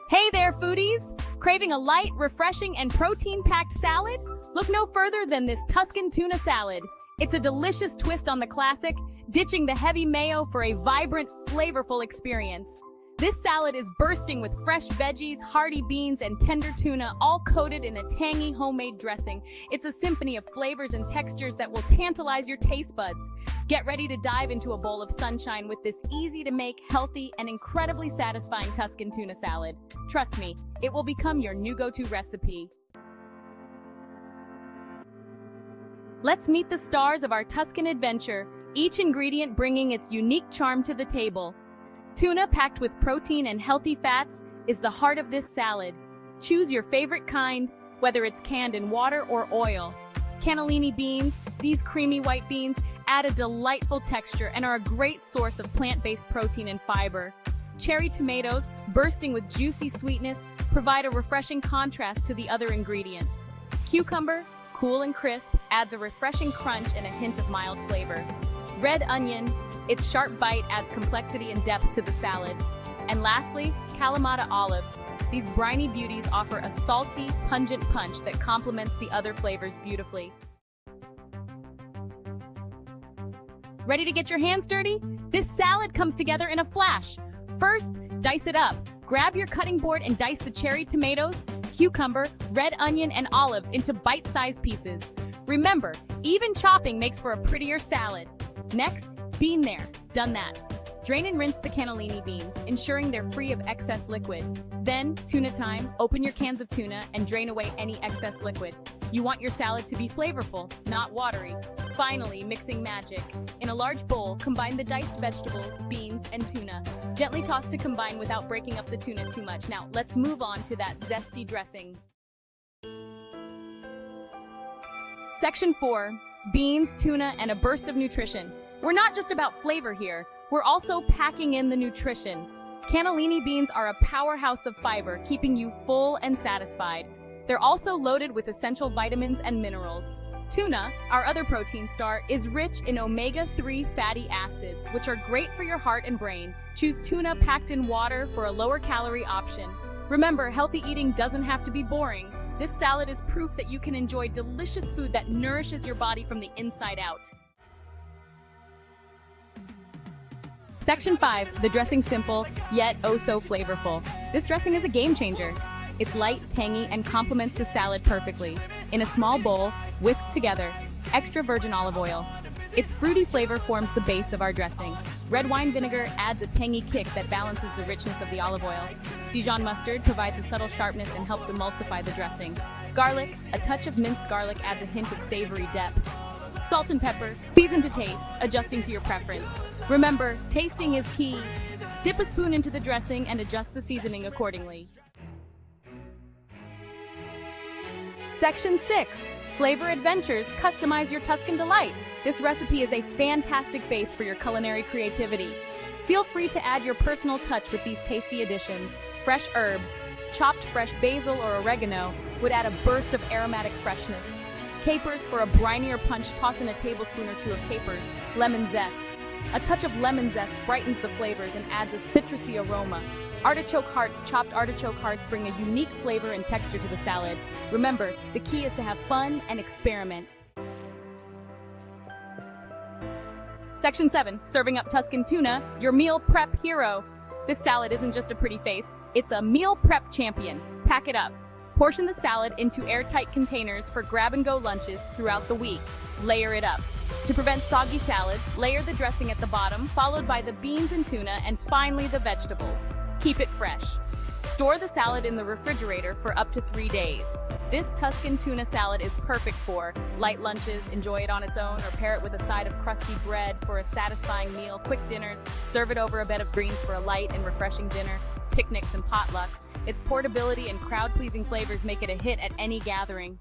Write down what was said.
Hey there, foodies! Craving a light, refreshing, and protein-packed salad? Look no further than this Tuscan tuna salad. It's a delicious twist on the classic, ditching the heavy mayo for a vibrant, flavorful experience. This salad is bursting with fresh veggies, hearty beans, and tender tuna, all coated in a tangy homemade dressing. It's a symphony of flavors and textures that will tantalize your taste buds. Get ready to dive into a bowl of sunshine with this easy-to-make, healthy, and incredibly satisfying Tuscan tuna salad. Trust me, it will become your new go-to recipe. Let's meet the stars of our Tuscan adventure, each ingredient bringing its unique charm to the table. Tuna packed with protein and healthy fats is the heart of this salad. Choose your favorite kind, whether it's canned in water or oil. Cannellini beans, these creamy white beans, add a delightful texture and are a great source of plant-based protein and fiber. Cherry tomatoes, bursting with juicy sweetness, provide a refreshing contrast to the other ingredients. Cucumber, cool and crisp, adds a refreshing crunch and a hint of mild flavor. Red onion, its sharp bite adds complexity and depth to the salad. And lastly, Kalamata olives. These briny beauties offer a salty, pungent punch that complements the other flavors beautifully. Ready to get your hands dirty? This salad comes together in a flash. First, dice it up. Grab your cutting board and dice the cherry tomatoes, cucumber, red onion, and olives into bite-sized pieces. Remember, even chopping makes for a prettier salad. Next, bean there. Done that. Drain and rinse the cannellini beans, ensuring they're free of excess liquid. Then, tuna time. Open your cans of tuna and drain away any excess liquid. You want your salad to be flavorful, not watery. Finally, mixing magic. In a large bowl, combine the diced vegetables, beans, and tuna. Gently toss to combine without breaking up the tuna too much. Now, let's move on to that zesty dressing. Section 4. Beans, tuna, and a burst of nutrition. We're not just about flavor here, we're also packing in the nutrition. Cannellini beans are a powerhouse of fiber, keeping you full and satisfied. They're also loaded with essential vitamins and minerals. Tuna, our other protein star, is rich in omega-3 fatty acids, which are great for your heart and brain. Choose tuna packed in water for a lower calorie option. Remember, healthy eating doesn't have to be boring. This salad is proof that you can enjoy delicious food that nourishes your body from the inside out. Section 5, the dressing simple, yet oh so flavorful. This dressing is a game changer. It's light, tangy, and complements the salad perfectly. In a small bowl, whisk together extra virgin olive oil. Its fruity flavor forms the base of our dressing. Red wine vinegar adds a tangy kick that balances the richness of the olive oil. Dijon mustard provides a subtle sharpness and helps emulsify the dressing. Garlic, a touch of minced garlic adds a hint of savory depth. Salt and pepper, season to taste, adjusting to your preference. Remember, tasting is key. Dip a spoon into the dressing and adjust the seasoning accordingly. Section 6. Flavor Adventures, customize your Tuscan delight. This recipe is a fantastic base for your culinary creativity. Feel free to add your personal touch with these tasty additions. Fresh herbs, chopped fresh basil or oregano would add a burst of aromatic freshness. Capers for a brinier punch, toss in a tablespoon or two of capers. Lemon zest. A touch of lemon zest brightens the flavors and adds a citrusy aroma. Artichoke hearts, chopped artichoke hearts bring a unique flavor and texture to the salad. Remember, the key is to have fun and experiment. Section 7, serving up Tuscan tuna, your meal prep hero. This salad isn't just a pretty face, it's a meal prep champion. Pack it up. Portion the salad into airtight containers for grab-and-go lunches throughout the week. Layer it up. To prevent soggy salads, layer the dressing at the bottom, followed by the beans and tuna, and finally the vegetables. Keep it fresh. Store the salad in the refrigerator for up to 3 days. This Tuscan tuna salad is perfect for light lunches, enjoy it on its own, or pair it with a side of crusty bread for a satisfying meal. Quick dinners, serve it over a bed of greens for a light and refreshing dinner. Picnics and potlucks. Its portability and crowd-pleasing flavors make it a hit at any gathering.